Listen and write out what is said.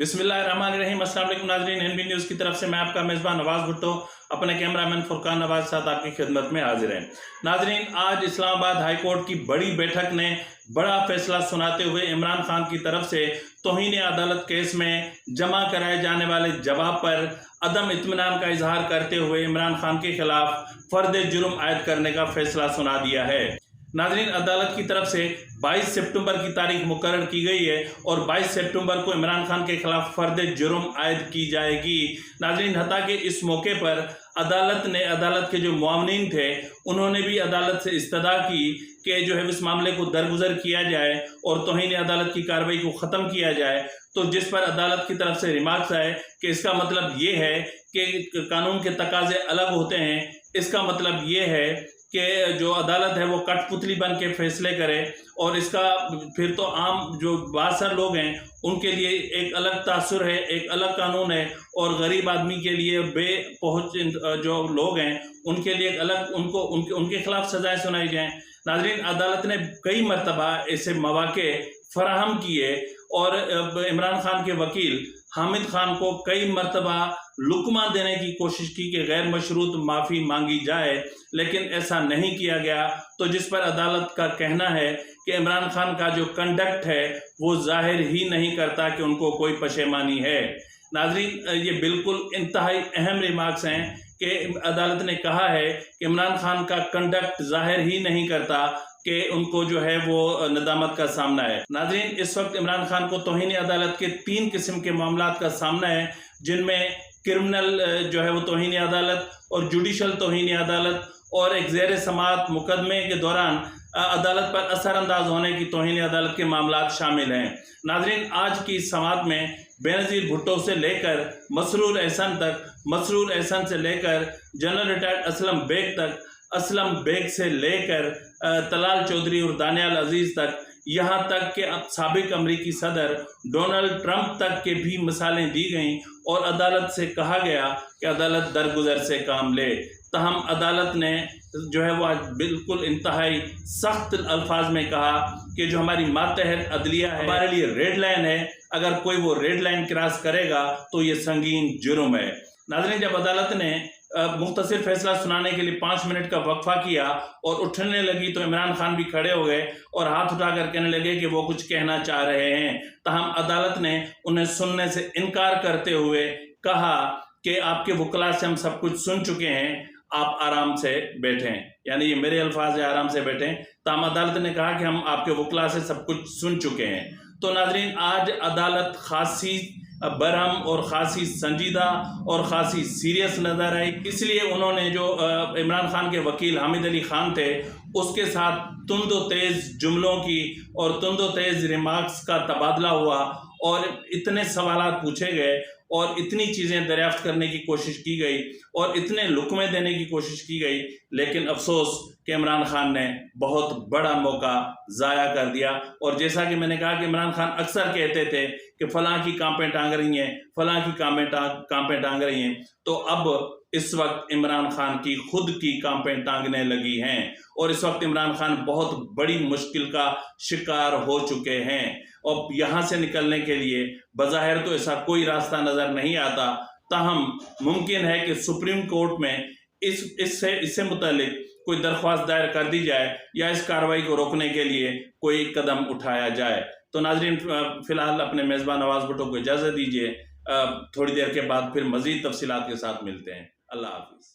बिस्मिल्लाहिर्रहमानिर्रहीम। अस्सलाम वालेकुम नाज़रीन, एनबी न्यूज़ की तरफ से मैं आपका मेज़बान नवाज़ भुट्टो अपने कैमरामैन फुरकान नवाज के साथ आपकी खिदमत में हाजिर हैं। नाज़रीन, आज इस्लामाबाद हाई कोर्ट की बड़ी बैठक ने बड़ा फैसला सुनाते हुए इमरान खान की तरफ से तौहीन अदालत केस में जमा कराए जाने वाले जवाब पर अदम इत्मीनान का इजहार करते हुए इमरान खान के खिलाफ फर्द जुर्म आयद करने का फैसला सुना दिया है। नाज़रीन, अदालत की तरफ से 22 सितंबर की तारीख मुकर्रर की गई है और 22 सितंबर को इमरान खान के खिलाफ फर्द जुर्म आयद की जाएगी। नाज़रीन, हता कि इस मौके पर अदालत के जो मुआवनीन थे उन्होंने भी अदालत से इस्तदा की कि जो है इस मामले को दरगुजर किया जाए और तौहीन अदालत की कार्रवाई को ख़त्म किया जाए। तो जिस पर अदालत की तरफ से रिमार्क्स आए कि इसका मतलब ये है कि कानून के तकाजे अलग होते हैं। इसका मतलब ये है कि जो अदालत है वो कठपुतली बन के फैसले करे और इसका फिर तो आम जो बासर लोग हैं उनके लिए एक अलग तासुर है, एक अलग कानून है और गरीब आदमी के लिए बेपहुँच जो लोग हैं उनके लिए अलग उनके खिलाफ सजाएं सुनाई जाएं। नाज़रीन, अदालत ने कई मरतबा ऐसे मौके फराहम किए और इमरान खान के वकील हामिद खान को कई मरतबा लुकमा देने की कोशिश की कि गैर मशरूत माफ़ी मांगी जाए, लेकिन ऐसा नहीं किया गया। तो जिस पर अदालत का कहना है कि इमरान खान का जो कंडक्ट है वो जाहिर ही नहीं करता कि उनको कोई पशेमानी है। नाज़रीन, ये बिल्कुल इंतहाई अहम रिमार्क्स हैं कि अदालत ने कहा है कि इमरान खान का कंडक्ट जाहिर ही नहीं करता कि उनको जो है वो नदामत का सामना है। नाज़रीन, इस वक्त इमरान खान को तौहीन अदालत के 3 किस्म के मामलात का सामना है, जिनमें क्रिमिनल जो है वो तौहीन अदालत और जुडिशल तौहीन अदालत और एक ज़ेर समाअत मुकदमे के दौरान अदालत पर असरअंदाज होने की तौहीन अदालत के मामलात शामिल हैं। नाज़रीन, आज की इस समाअत में बेनज़ीर भुट्टो से लेकर मसरूर एहसन से लेकर जनरल रिटायर्ड असलम बेग तक, असलम बेग से लेकर तलाल चौधरी और दानियाल अजीज़ तक, यहाँ तक कि अब साबिक अमरीकी सदर डोनाल्ड ट्रंप तक के भी मिसालें दी गईं और अदालत से कहा गया कि अदालत दरगुजर से काम ले। तहम अदालत ने जो है वो आज बिल्कुल इंतहाई सख्त अल्फाज में कहा कि जो हमारी मातहत अदलिया है हमारे लिए रेड लाइन है, अगर कोई वो रेड लाइन क्रॉस करेगा तो ये संगीन जुर्म है। नाज़रीन, जब अदालत ने मुख्तसर फैसला सुनाने के लिए 5 मिनट का वक्फा किया और उठने लगी तो इमरान खान भी खड़े हो गए और हाथ उठाकर कहने लगे कि वो कुछ कहना चाह रहे हैं। तहम अदालत ने उन्हें सुनने से इनकार करते हुए कहा कि आपके वकला से हम सब कुछ सुन चुके हैं, आप आराम से बैठें। यानी ये मेरे अल्फाज है, आराम से बैठें। तहम अदालत ने कहा कि हम आपके वकला से सब कुछ सुन चुके हैं। तो नाज़रीन, आज अदालत खासी बरहम और खासी संजीदा और खासी सीरियस नज़र आई। इसलिए उन्होंने जो इमरान खान के वकील हामिद अली खान थे उसके साथ तुंदो तेज़ जुमलों की और तुंदो तेज़ रिमार्क्स का तबादला हुआ और इतने सवालात पूछे गए और इतनी चीज़ें दरियाफ्त करने की कोशिश की गई और इतने लुकमे देने की कोशिश की गई, लेकिन अफसोस कि इमरान खान ने बहुत बड़ा मौका ज़ाया कर दिया। और जैसा कि मैंने कहा कि इमरान खान अक्सर कहते थे कि फ़लाँ की कांपें टांग रही हैं, फ़लाँ की कांपें टांग रही हैं, तो अब इस वक्त इमरान खान की खुद की कांपें टांगने लगी हैं और इस वक्त इमरान खान बहुत बड़ी मुश्किल का शिकार हो चुके हैं और यहाँ से निकलने के लिए बज़ाहिर तो ऐसा कोई रास्ता नज़र नहीं आता। ताहम मुमकिन है कि सुप्रीम कोर्ट में इससे मुतालिक कोई दरख्वास्त दायर कर दी जाए या इस कार्रवाई को रोकने के लिए कोई कदम उठाया जाए। तो नाज़रीन, फ़िलहाल अपने मेज़बान नवाज़ भुट्टो को इजाज़त दीजिए। थोड़ी देर के बाद फिर मज़ीद तफसीलात के साथ मिलते हैं। अल्लाह हाफ़िज़।